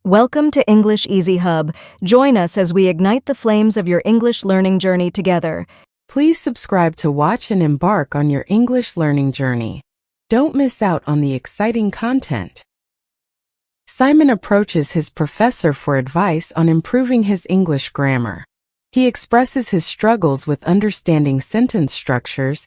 Welcome to English Easy Hub. Join us as we ignite the flames of your English learning journey together. Please subscribe to watch and embark on your English learning journey. Don't miss out on the exciting content. Simon approaches his professor for advice on improving his English grammar. He expresses his struggles with understanding sentence structures,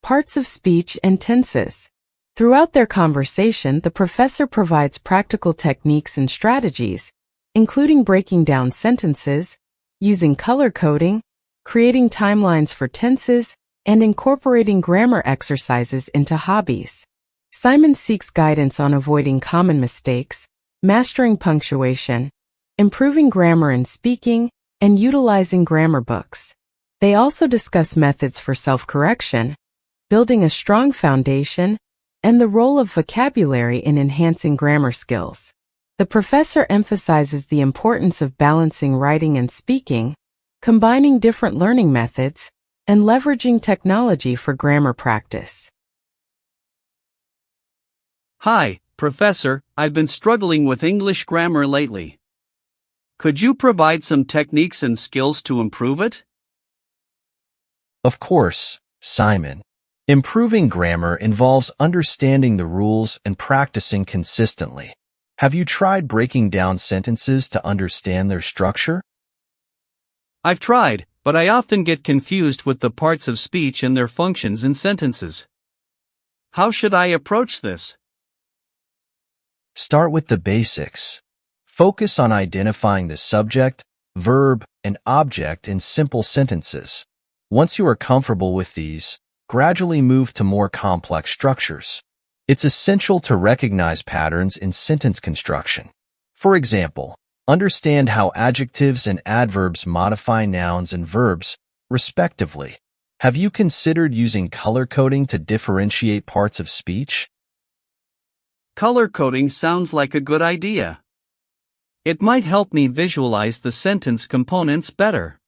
parts of speech, and tenses. Throughout their conversation, the professor provides practical techniques and strategies, including breaking down sentences, using color coding, creating timelines for tenses, and incorporating grammar exercises into hobbies. Simon seeks guidance on avoiding common mistakes, mastering punctuation, improving grammar in speaking, and utilizing grammar books. They also discuss methods for self-correction, building a strong foundation, and the role of vocabulary in enhancing grammar skills. The professor emphasizes the importance of balancing writing and speaking, combining different learning methods, and leveraging technology for grammar practice. Hi, Professor, I've been struggling with English grammar lately. Could you provide some techniques and skills to improve it? Of course, Simon. Improving grammar involves understanding the rules and practicing consistently. Have you tried breaking down sentences to understand their structure? I've tried, but I often get confused with the parts of speech and their functions in sentences. How should I approach this? Start with the basics. Focus on identifying the subject, verb, and object in simple sentences. Once you are comfortable with these, gradually move to more complex structures. It's essential to recognize patterns in sentence construction. For example, understand how adjectives and adverbs modify nouns and verbs, respectively. Have you considered using color coding to differentiate parts of speech? Color coding sounds like a good idea. It might help me visualize the sentence components better.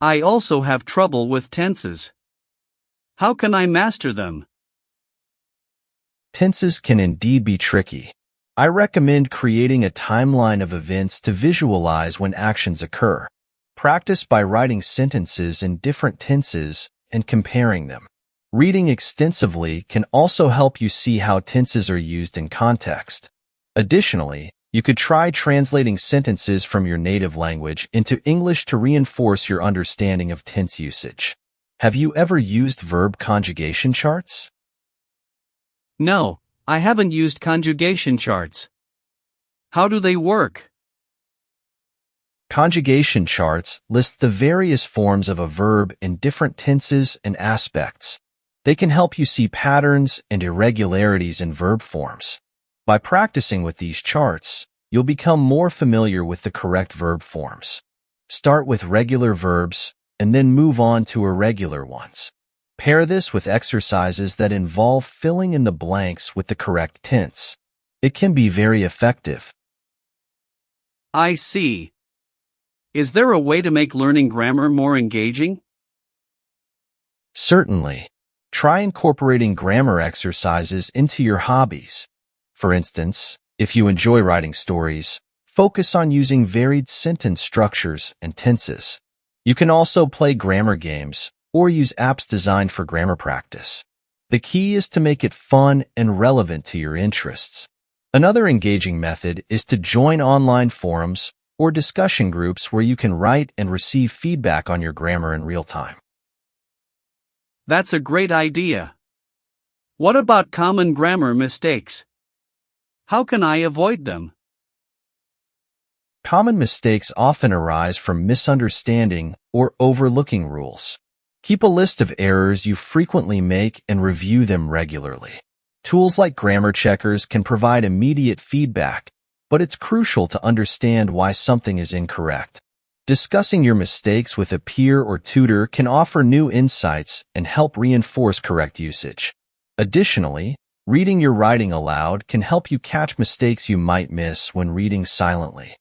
I also have trouble with tenses. How can I master them? Tenses can indeed be tricky. I recommend creating a timeline of events to visualize when actions occur. Practice by writing sentences in different tenses and comparing them. Reading extensively can also help you see how tenses are used in context. Additionally, you could try translating sentences from your native language into English to reinforce your understanding of tense usage. Have you ever used verb conjugation charts? No, I haven't used conjugation charts. How do they work? Conjugation charts list the various forms of a verb in different tenses and aspects. They can help you see patterns and irregularities in verb forms. By practicing with these charts, you'll become more familiar with the correct verb forms. Start with regular verbs, and then move on to irregular ones. Pair this with exercises that involve filling in the blanks with the correct tense. It can be very effective. I see. Is there a way to make learning grammar more engaging? Certainly. Try incorporating grammar exercises into your hobbies. For instance, if you enjoy writing stories, focus on using varied sentence structures and tenses. You can also play grammar games or use apps designed for grammar practice. The key is to make it fun and relevant to your interests. Another engaging method is to join online forums or discussion groups where you can write and receive feedback on your grammar in real time. That's a great idea. What about common grammar mistakes? How can I avoid them? Common mistakes often arise from misunderstanding or overlooking rules. Keep a list of errors you frequently make and review them regularly. Tools like grammar checkers can provide immediate feedback, but it's crucial to understand why something is incorrect. Discussing your mistakes with a peer or tutor can offer new insights and help reinforce correct usage. Additionally, reading your writing aloud can help you catch mistakes you might miss when reading silently.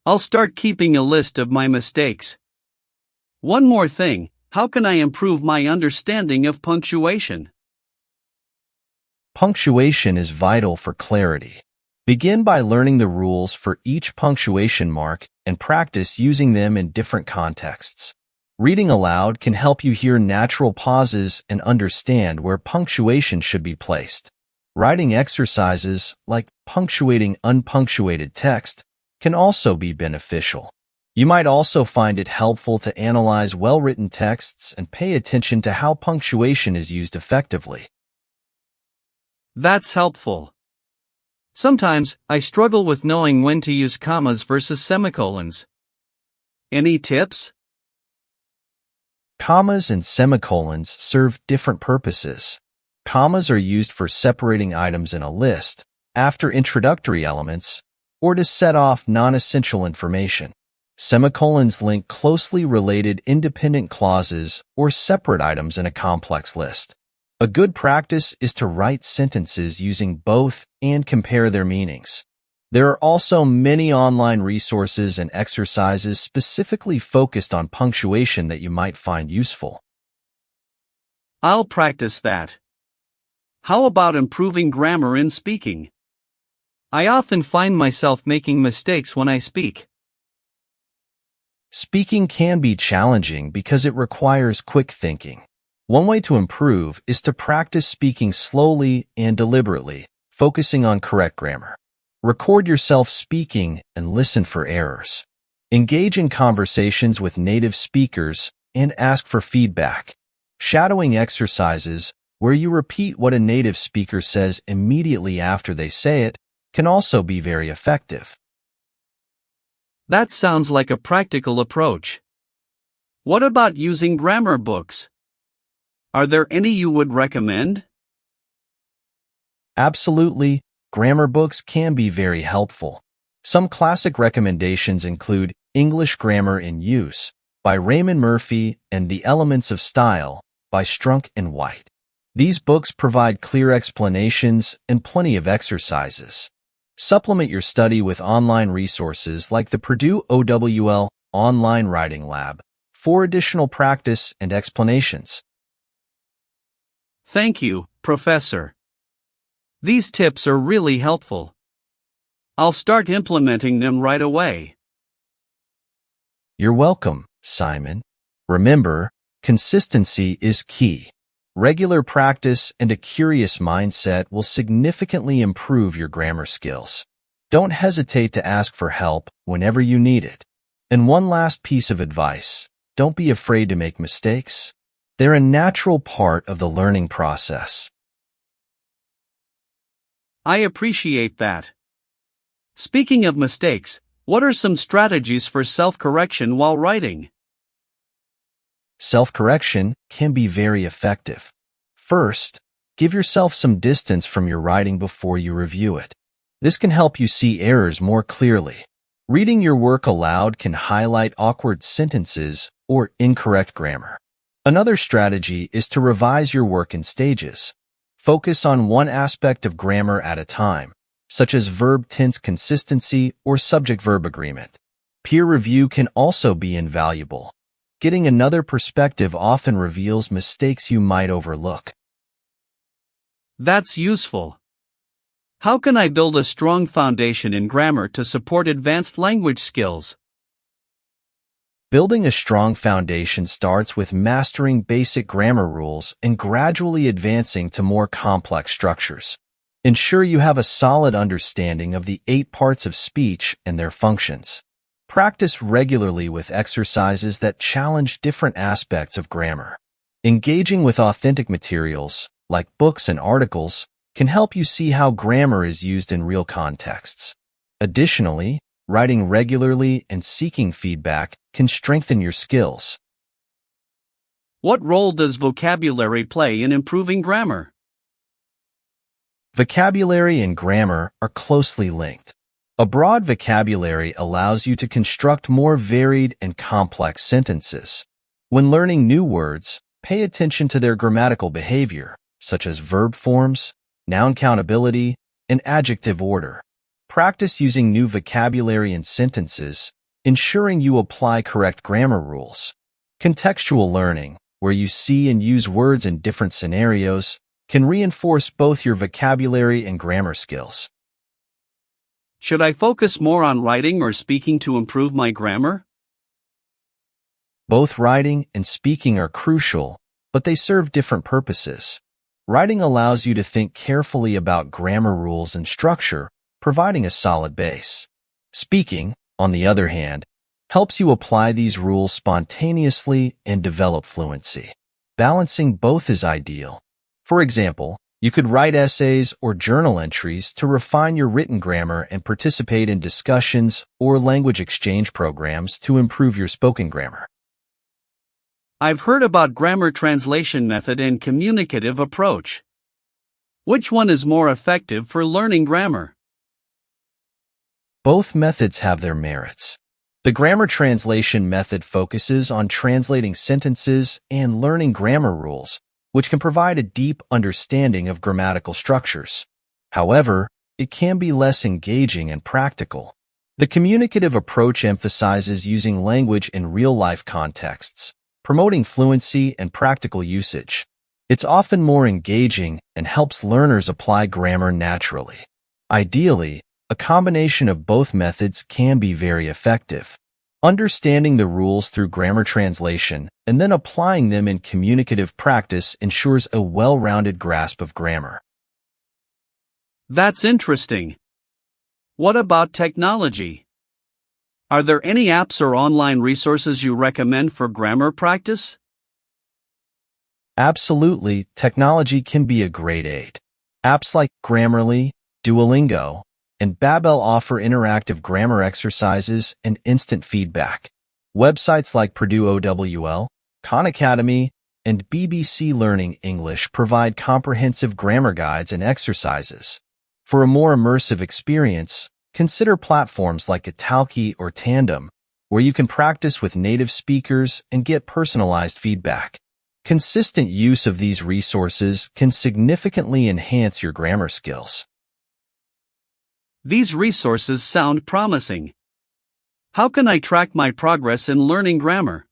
I'll start keeping a list of my mistakes. One more thing, how can I improve my understanding of punctuation? Punctuation is vital for clarity. Begin by learning the rules for each punctuation mark and practice using them in different contexts. Reading aloud can help you hear natural pauses and understand where punctuation should be placed. Writing exercises, like punctuating unpunctuated text, can also be beneficial. You might also find it helpful to analyze well-written texts and pay attention to how punctuation is used effectively. That's helpful. Sometimes, I struggle with knowing when to use commas versus semicolons. Any tips? Commas and semicolons serve different purposes. Commas are used for separating items in a list, after introductory elements, or to set off non-essential information. Semicolons link closely related independent clauses or separate items in a complex list. A good practice is to write sentences using both and compare their meanings. There are also many online resources and exercises specifically focused on punctuation that you might find useful. I'll practice that. How about improving grammar in speaking? I often find myself making mistakes when I speak. Speaking can be challenging because it requires quick thinking. One way to improve is to practice speaking slowly and deliberately, focusing on correct grammar. Record yourself speaking and listen for errors. Engage in conversations with native speakers and ask for feedback. Shadowing exercises, where you repeat what a native speaker says immediately after they say it, can also be very effective. That sounds like a practical approach. What about using grammar books? Are there any you would recommend? Absolutely, grammar books can be very helpful. Some classic recommendations include English Grammar in Use by Raymond Murphy and The Elements of Style by Strunk and White. These books provide clear explanations and plenty of exercises. Supplement your study with online resources like the Purdue OWL Online Writing Lab for additional practice and explanations. Thank you, Professor. These tips are really helpful. I'll start implementing them right away. You're welcome, Simon. Remember, consistency is key. Regular practice and a curious mindset will significantly improve your grammar skills. Don't hesitate to ask for help whenever you need it. And one last piece of advice, don't be afraid to make mistakes. They're a natural part of the learning process. I appreciate that. Speaking of mistakes, what are some strategies for self-correction while writing? Self-correction can be very effective. First, give yourself some distance from your writing before you review it. This can help you see errors more clearly. Reading your work aloud can highlight awkward sentences or incorrect grammar. Another strategy is to revise your work in stages. Focus on one aspect of grammar at a time, such as verb-tense consistency or subject-verb agreement. Peer review can also be invaluable. Getting another perspective often reveals mistakes you might overlook. That's useful. How can I build a strong foundation in grammar to support advanced language skills? Building a strong foundation starts with mastering basic grammar rules and gradually advancing to more complex structures. Ensure you have a solid understanding of the 8 parts of speech and their functions. Practice regularly with exercises that challenge different aspects of grammar. Engaging with authentic materials, like books and articles, can help you see how grammar is used in real contexts. Additionally, writing regularly and seeking feedback can strengthen your skills. What role does vocabulary play in improving grammar? Vocabulary and grammar are closely linked. A broad vocabulary allows you to construct more varied and complex sentences. When learning new words, pay attention to their grammatical behavior, such as verb forms, noun countability, and adjective order. Practice using new vocabulary in sentences, ensuring you apply correct grammar rules. Contextual learning, where you see and use words in different scenarios, can reinforce both your vocabulary and grammar skills. Should I focus more on writing or speaking to improve my grammar? Both writing and speaking are crucial, but they serve different purposes. Writing allows you to think carefully about grammar rules and structure, providing a solid base. Speaking, on the other hand, helps you apply these rules spontaneously and develop fluency. Balancing both is ideal. For example, you could write essays or journal entries to refine your written grammar and participate in discussions or language exchange programs to improve your spoken grammar. I've heard about grammar translation method and communicative approach. Which one is more effective for learning grammar? Both methods have their merits. The grammar translation method focuses on translating sentences and learning grammar rules, which can provide a deep understanding of grammatical structures. However, it can be less engaging and practical. The communicative approach emphasizes using language in real-life contexts, promoting fluency and practical usage. It's often more engaging and helps learners apply grammar naturally. Ideally, a combination of both methods can be very effective. Understanding the rules through grammar translation and then applying them in communicative practice ensures a well-rounded grasp of grammar. That's interesting. What about technology? Are there any apps or online resources you recommend for grammar practice? Absolutely, technology can be a great aid. Apps like Grammarly, Duolingo, and Babbel offer interactive grammar exercises and instant feedback. Websites like Purdue OWL, Khan Academy, and BBC Learning English provide comprehensive grammar guides and exercises. For a more immersive experience, consider platforms like Italki or Tandem, where you can practice with native speakers and get personalized feedback. Consistent use of these resources can significantly enhance your grammar skills. These resources sound promising. How can I track my progress in learning grammar?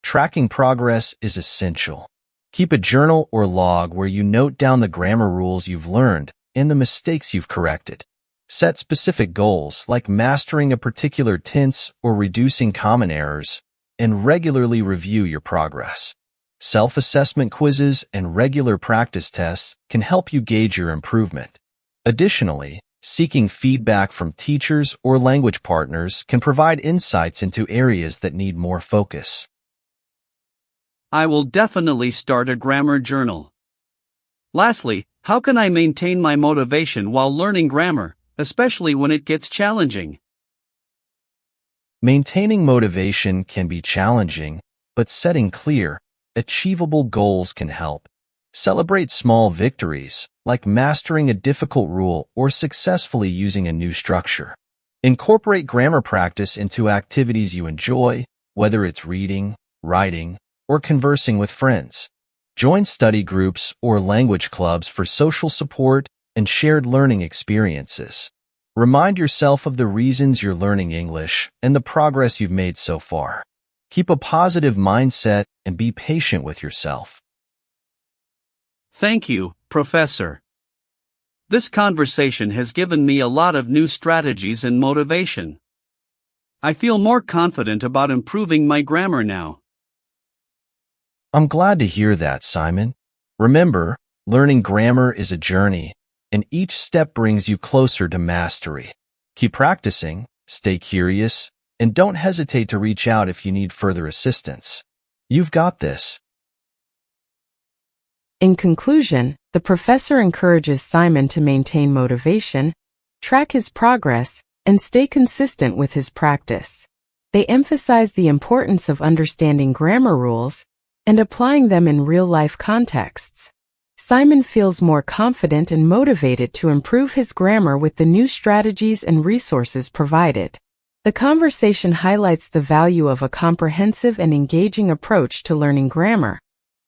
Tracking progress is essential. Keep a journal or log where you note down the grammar rules you've learned and the mistakes you've corrected. Set specific goals like mastering a particular tense or reducing common errors, and regularly review your progress. Self-assessment quizzes and regular practice tests can help you gauge your improvement. Additionally, seeking feedback from teachers or language partners can provide insights into areas that need more focus. I will definitely start a grammar journal. Lastly, how can I maintain my motivation while learning grammar, especially when it gets challenging? Maintaining motivation can be challenging, but setting clear, achievable goals can help. Celebrate small victories, like mastering a difficult rule or successfully using a new structure. Incorporate grammar practice into activities you enjoy, whether it's reading, writing, or conversing with friends. Join study groups or language clubs for social support and shared learning experiences. Remind yourself of the reasons you're learning English and the progress you've made so far. Keep a positive mindset and be patient with yourself. Thank you, Professor. This conversation has given me a lot of new strategies and motivation. I feel more confident about improving my grammar now. I'm glad to hear that, Simon. Remember, learning grammar is a journey, and each step brings you closer to mastery. Keep practicing, stay curious, and don't hesitate to reach out if you need further assistance. You've got this. In conclusion, the professor encourages Simon to maintain motivation, track his progress, and stay consistent with his practice. They emphasize the importance of understanding grammar rules and applying them in real-life contexts. Simon feels more confident and motivated to improve his grammar with the new strategies and resources provided. The conversation highlights the value of a comprehensive and engaging approach to learning grammar,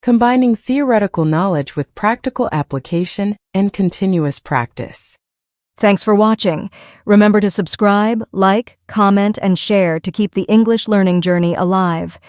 combining theoretical knowledge with practical application and continuous practice. Thanks for watching. Remember to subscribe, like, comment, and share to keep the English learning journey alive.